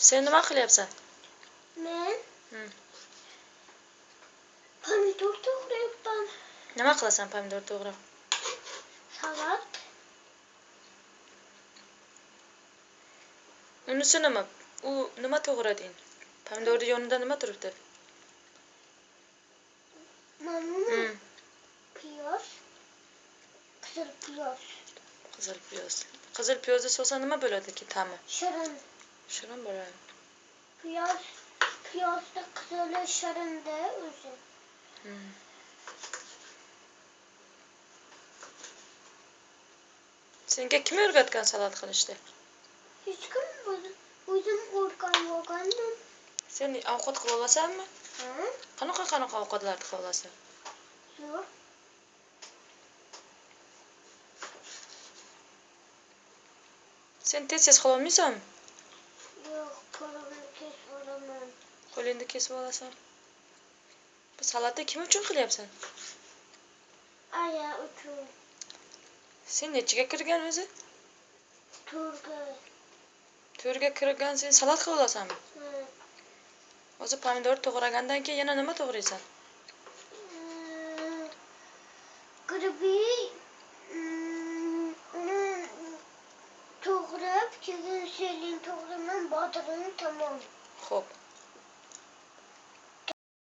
Sen nima qilyapsan? Men pomidor to'g'rayapman. Nima qilasan pomidor to'g'rab? Salat. Unisi nima? U nima to'g'rading? Pomidorning yonida nima turibdi? Mana piyoz. Qizil piyoz. Qizil piyoz. Qizil piyozni solsa nima bo'ladi-ki ta'mi? Shirin. Shirin bo'ladi. Piyozni qizili shirinda o'zi. Senga kim o'rgatgan salat qilishni? Hech kim o'zim o'rgangandim. Sen ovqat qila olasanmi? Ha? Qanaqa ovqatlarni qila olasan? Zo'r. Sen tez qila olmaysanmi? Yo'q, qo'limni kesib olaman. Qo'lingni kesib olasan. Bu salatni kim uchun qilyapsan? Aya uchun. Sen nechiga kirgan o'zi? To'rga. To'rga kirgan sen salat qila olasanmi? O'zi pomidor to'g'ragandan keyin yana nima to'g'raysan? Gribi to'g'rab, keyin selin to'g'raman, bodring tamom. Xo'p.